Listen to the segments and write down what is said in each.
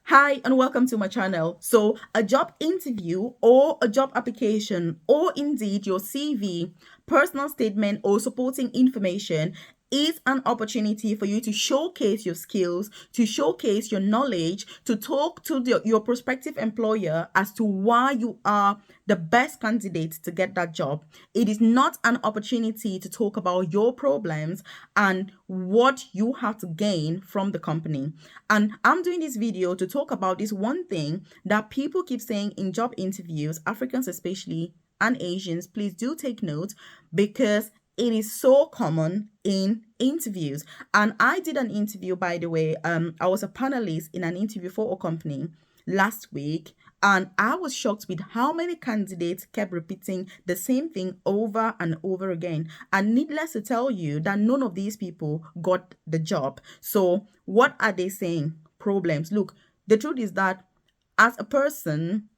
Hi and welcome to my channel. So, a job interview or a job application, or indeed your CV, personal statement, or supporting information is an opportunity for you to showcase your skills, to showcase your knowledge, to talk to your prospective employer as to why you are the best candidate to get that job. It is not an opportunity to talk about your problems and what you have to gain from the company. And I'm doing this video to talk about this one thing that people keep saying in job interviews, Africans especially, and Asians. Please do take note because it is so common in interviews. And I did an interview, by the way. I was a panelist in an interview for a company last week, and I was shocked with how many candidates kept repeating the same thing over and over again. And needless to tell you that none of these people got the job. So what are they saying? Problems. Look, the truth is that as a person,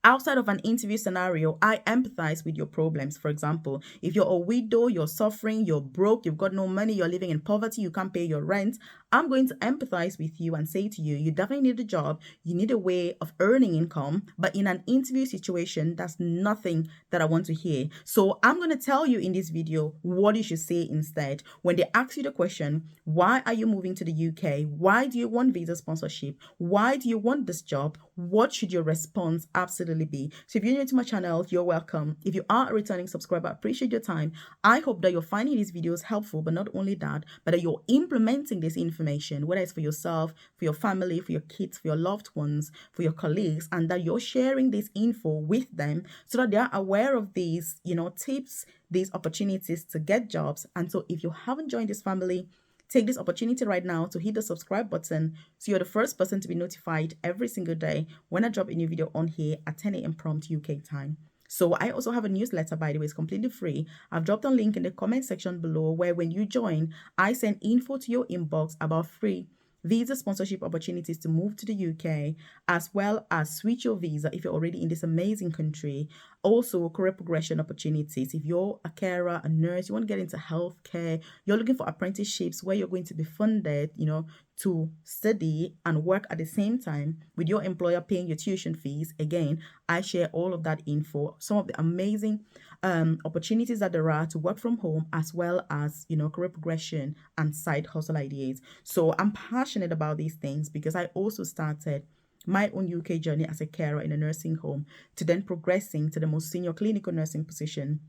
outside of an interview scenario, I empathize with your problems. For example, if you're a widow, you're suffering, you're broke, you've got no money, you're living in poverty, you can't pay your rent, I'm going to empathize with you and say to you, you definitely need a job, you need a way of earning income. But in an interview situation, that's nothing that I want to hear. So I'm going to tell you in this video what you should say instead. When they ask you the question, why are you moving to the UK? Why do you want visa sponsorship? Why do you want this job? What should your response absolutely be? So if you're new to my channel, you're welcome. If you are a returning subscriber, I appreciate your time. I hope that you're finding these videos helpful, but not only that, but that you're implementing this information, whether it's for yourself, for your family, for your kids, for your loved ones, for your colleagues, and that you're sharing this info with them so that they're aware of these, tips, these opportunities to get jobs. And so if you haven't joined this family, take this opportunity right now to hit the subscribe button so you're the first person to be notified every single day when I drop a new video on here at 10 a.m. prompt UK time. So I also have a newsletter, by the way, it's completely free. I've dropped a link in the comment section below where when you join, I send info to your inbox about free visa sponsorship opportunities to move to the UK, as well as switch your visa if you're already in this amazing country. Also, career progression opportunities. If you're a carer, a nurse, you want to get into healthcare, you're looking for apprenticeships where you're going to be funded, to study and work at the same time with your employer paying your tuition fees. Again, I share all of that info, some of the amazing opportunities that there are to work from home, as well as career progression and side hustle ideas. So I'm passionate about these things because I also started my own UK journey as a carer in a nursing home to then progressing to the most senior clinical nursing position,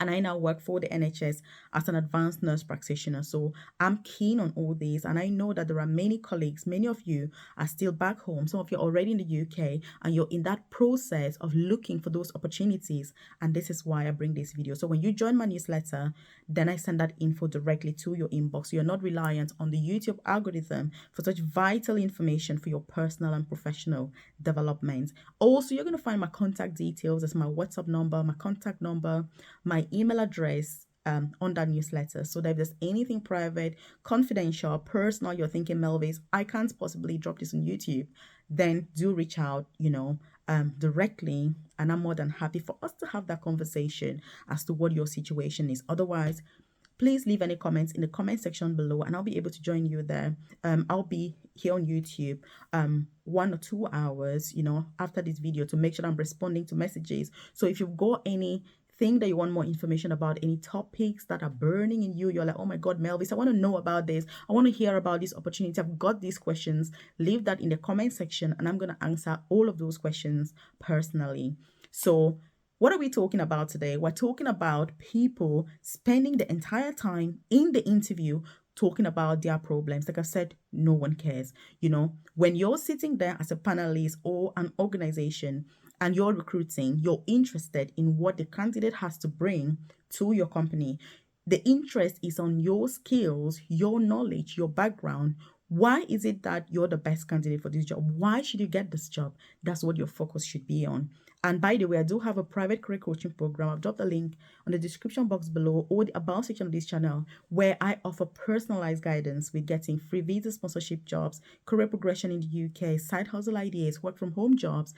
and I now work for the NHS as an advanced nurse practitioner. So I'm keen on all these, and I know that there are many colleagues, many of you are still back home. Some of you are already in the UK, and you're in that process of looking for those opportunities. And this is why I bring this video. So when you join my newsletter, then I send that info directly to your inbox. So you're not reliant on the YouTube algorithm for such vital information for your personal and professional development. Also, you're going to find my contact details as my WhatsApp number, my contact number, my email address on that newsletter. So that if there's anything private, confidential, personal, you're thinking, Melvis, I can't possibly drop this on YouTube, then do reach out, directly. And I'm more than happy for us to have that conversation as to what your situation is. Otherwise, please leave any comments in the comment section below and I'll be able to join you there. I'll be here on YouTube 1 or 2 hours, after this video to make sure I'm responding to messages. So if you've got anything that you want more information about, any topics that are burning in you, you're like, oh my God, Melvis, I want to know about this. I want to hear about this opportunity. I've got these questions. Leave that in the comment section and I'm going to answer all of those questions personally. So what are we talking about today? We're talking about people spending the entire time in the interview talking about their problems. Like I said, no one cares. When you're sitting there as a panelist or an organization and you're recruiting, you're interested in what the candidate has to bring to your company. The interest is on your skills, your knowledge, your background. Why is it that you're the best candidate for this job? Why should you get this job? That's what your focus should be on. And by the way, I do have a private career coaching program. I've dropped a link on the description box below or the about section of this channel where I offer personalized guidance with getting free visa sponsorship jobs, career progression in the UK, side hustle ideas, work from home jobs,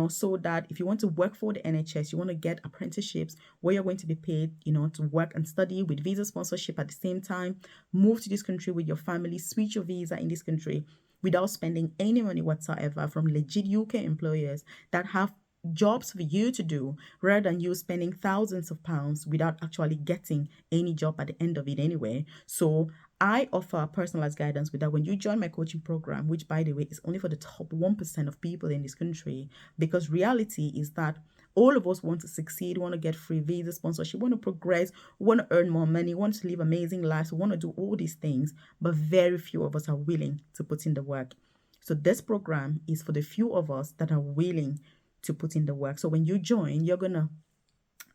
so that if you want to work for the NHS, you want to get apprenticeships where you're going to be paid, to work and study with visa sponsorship at the same time, move to this country with your family, switch your visa in this country. without spending any money whatsoever from legit UK employers that have jobs for you to do, rather than you spending thousands of pounds without actually getting any job at the end of it anyway. So I offer personalized guidance with that when you join my coaching program, which by the way is only for the top 1% of people in this country, because reality is that all of us want to succeed, want to get free visa sponsorship, want to progress, want to earn more money, want to live amazing lives, want to do all these things, but very few of us are willing to put in the work. So this program is for the few of us that are willing to put in the work. So when you join, you're going to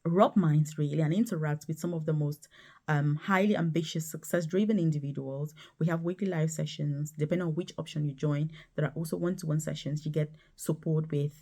rub minds really and interact with some of the most highly ambitious, success-driven individuals. We have weekly live sessions. Depending on which option you join, there are also one-to-one sessions. You get support with,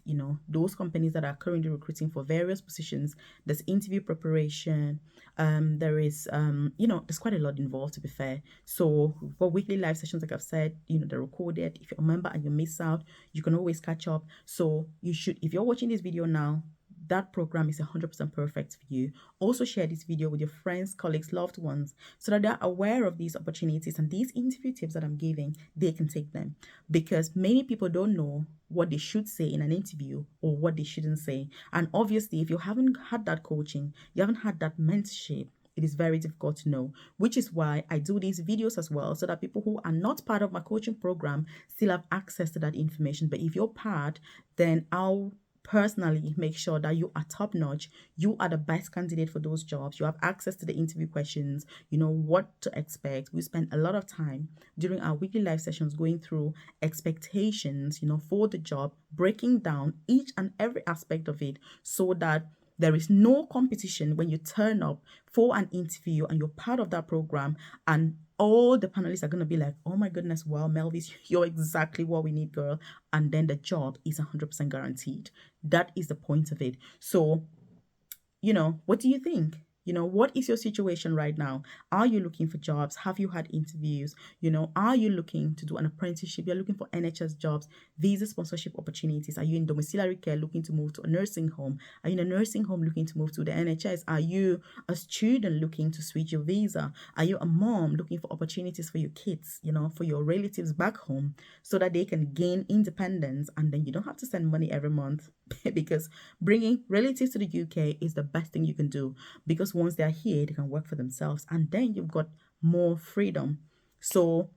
those companies that are currently recruiting for various positions. There's interview preparation. There is, there's quite a lot involved, to be fair. So for weekly live sessions, like I've said, they're recorded. If you're a member and you miss out, you can always catch up. So you should, if you're watching this video now, that program is 100% perfect for you. Also share this video with your friends, colleagues, loved ones, so that they're aware of these opportunities and these interview tips that I'm giving, they can take them. Because many people don't know what they should say in an interview or what they shouldn't say. And obviously, if you haven't had that coaching, you haven't had that mentorship, it is very difficult to know, which is why I do these videos as well, so that people who are not part of my coaching program still have access to that information. But if you're part, then I'll personally make sure that you are top notch, you are the best candidate for those jobs, you have access to the interview questions, you know what to expect. We spend a lot of time during our weekly live sessions going through expectations, for the job, breaking down each and every aspect of it, so that there is no competition when you turn up for an interview and you're part of that program, and all the panelists are going to be like, oh my goodness, wow, Melvis, you're exactly what we need, girl. And then the job is 100% guaranteed. That is the point of it. So, what do you think? What is your situation right now? Are you looking for jobs? Have you had interviews? Are you looking to do an apprenticeship? You're looking for NHS jobs, visa sponsorship opportunities. Are you in domiciliary care looking to move to a nursing home? Are you in a nursing home looking to move to the NHS? Are you a student looking to switch your visa? Are you a mom looking for opportunities for your kids, for your relatives back home, so that they can gain independence and then you don't have to send money every month? Because bringing relatives to the UK is the best thing you can do, because once they're here, they can work for themselves and then you've got more freedom. So,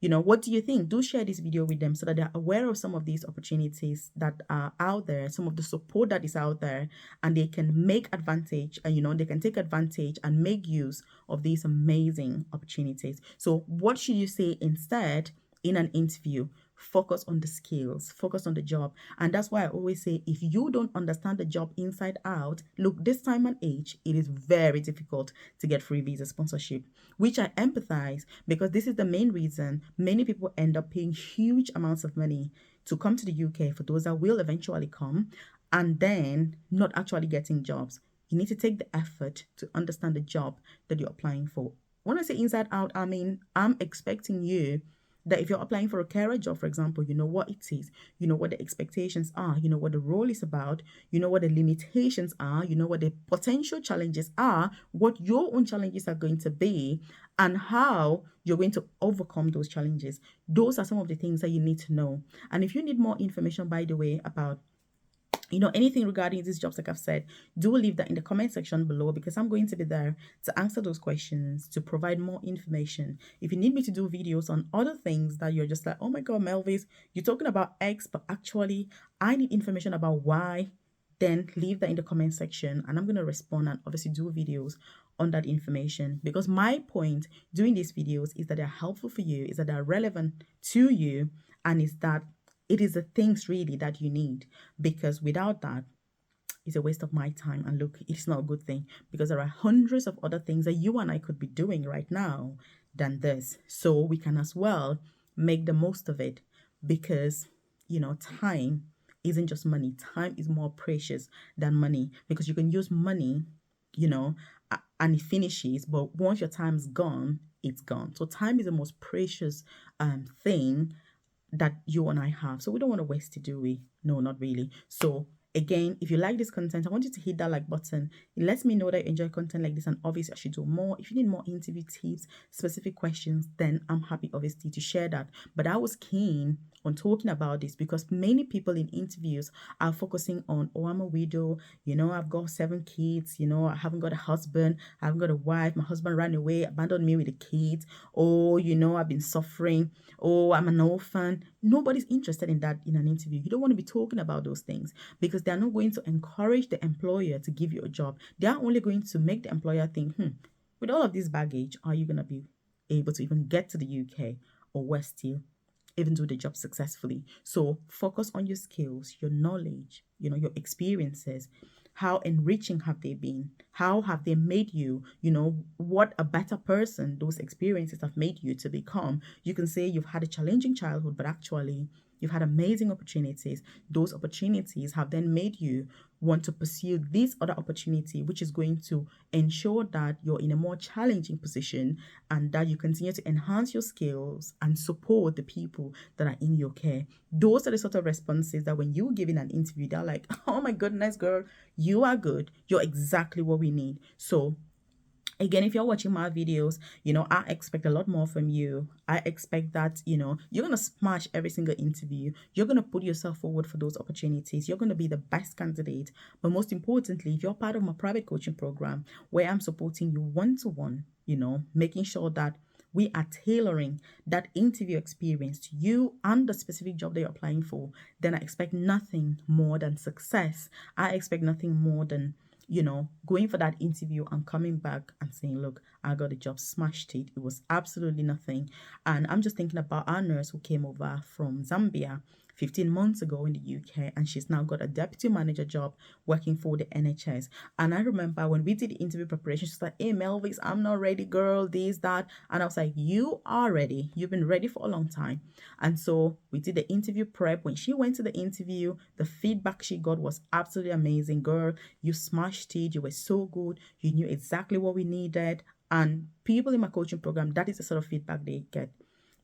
what do you think? Do share this video with them so that they're aware of some of these opportunities that are out there, some of the support that is out there, and they can make advantage and, they can take advantage and make use of these amazing opportunities. So what should you say instead in an interview? Focus on the skills, focus on the job. And that's why I always say, if you don't understand the job inside out, look, this time and age, it is very difficult to get free visa sponsorship, which I empathize, because this is the main reason many people end up paying huge amounts of money to come to the UK, for those that will eventually come, and then not actually getting jobs. You need to take the effort to understand the job that you're applying for. When I say inside out, I mean, I'm expecting you that if you're applying for a carer job, for example, you know what it is, you know what the expectations are, you know what the role is about, you know what the limitations are, you know what the potential challenges are, what your own challenges are going to be, and how you're going to overcome those challenges. Those are some of the things that you need to know. And if you need more information, by the way, about anything regarding these jobs, like I've said, do leave that in the comment section below, because I'm going to be there to answer those questions, to provide more information. If you need me to do videos on other things that you're just like, oh my God, Melvis, you're talking about X, but actually I need information about Y, then leave that in the comment section and I'm going to respond and obviously do videos on that information. Because my point doing these videos is that they're helpful for you, is that they're relevant to you, and is that it is the things really that you need, because without that, it's a waste of my time. And look, it's not a good thing, because there are hundreds of other things that you and I could be doing right now than this. So we can as well make the most of it, because, time isn't just money. Time is more precious than money, because you can use money, and it finishes, but once your time's gone, it's gone. So time is the most precious thing that you and I have. So we don't want to waste it, do we? No, not really. So Again, if you like this content, I want you to hit that like button. It lets me know that you enjoy content like this, and obviously I should do more. If you need more interview tips, specific questions, then I'm happy obviously to share that. But I was keen on talking about this because many people in interviews are focusing on, oh, I'm a widow, I've got 7 kids, I haven't got a husband, I haven't got a wife, my husband ran away, abandoned me with the kids, oh, I've been suffering, oh, I'm an orphan. Nobody's interested in that in an interview. You don't want to be talking about those things because they're not going to encourage the employer to give you a job. They are only going to make the employer think, with all of this baggage, are you going to be able to even get to the UK or West still even do the job successfully? So focus on your skills, your knowledge, your experiences. How enriching have they been? How have they made you, what a better person those experiences have made you to become? You can say you've had a challenging childhood, but actually you've had amazing opportunities. Those opportunities have then made you want to pursue this other opportunity, which is going to ensure that you're in a more challenging position and that you continue to enhance your skills and support the people that are in your care. Those are the sort of responses that when you give in an interview, they're like, oh my goodness, girl, you are good. You're exactly what we need. So again, if you're watching my videos, I expect a lot more from you. I expect that, you're going to smash every single interview. You're going to put yourself forward for those opportunities. You're going to be the best candidate. But most importantly, if you're part of my private coaching program where I'm supporting you one-to-one, making sure that we are tailoring that interview experience to you and the specific job that you're applying for, then I expect nothing more than success. I expect nothing more than going for that interview and coming back and saying, look, I got a job, smashed it. It was absolutely nothing. And I'm just thinking about our nurse who came over from Zambia 15 months ago in the UK, and she's now got a deputy manager job working for the NHS. And I remember when we did the interview preparation, she's like, hey, Melvis, I'm not ready, girl, this, that. And I was like, you are ready. You've been ready for a long time. And so we did the interview prep. When she went to the interview, the feedback she got was absolutely amazing. Girl, you smashed it. You were so good. You knew exactly what we needed. And people in my coaching program, that is the sort of feedback they get,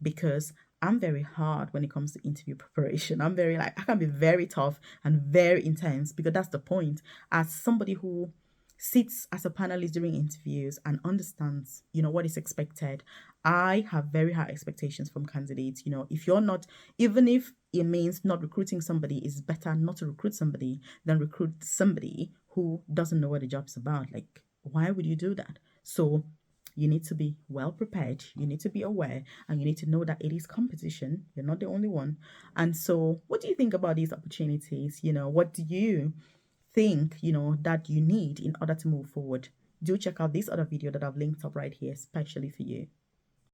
because I'm very hard when it comes to interview preparation. I can be very tough and very intense, because that's the point. As somebody who sits as a panelist during interviews and understands, what is expected, I have very high expectations from candidates. If you're not, even if it means not recruiting somebody, it's better not to recruit somebody than recruit somebody who doesn't know what the job's about. Like, why would you do that? So you need to be well prepared. You need to be aware, and you need to know that it is competition. You're not the only one. And so what do you think about these opportunities? What do you think, that you need in order to move forward? Do check out this other video that I've linked up right here, especially for you.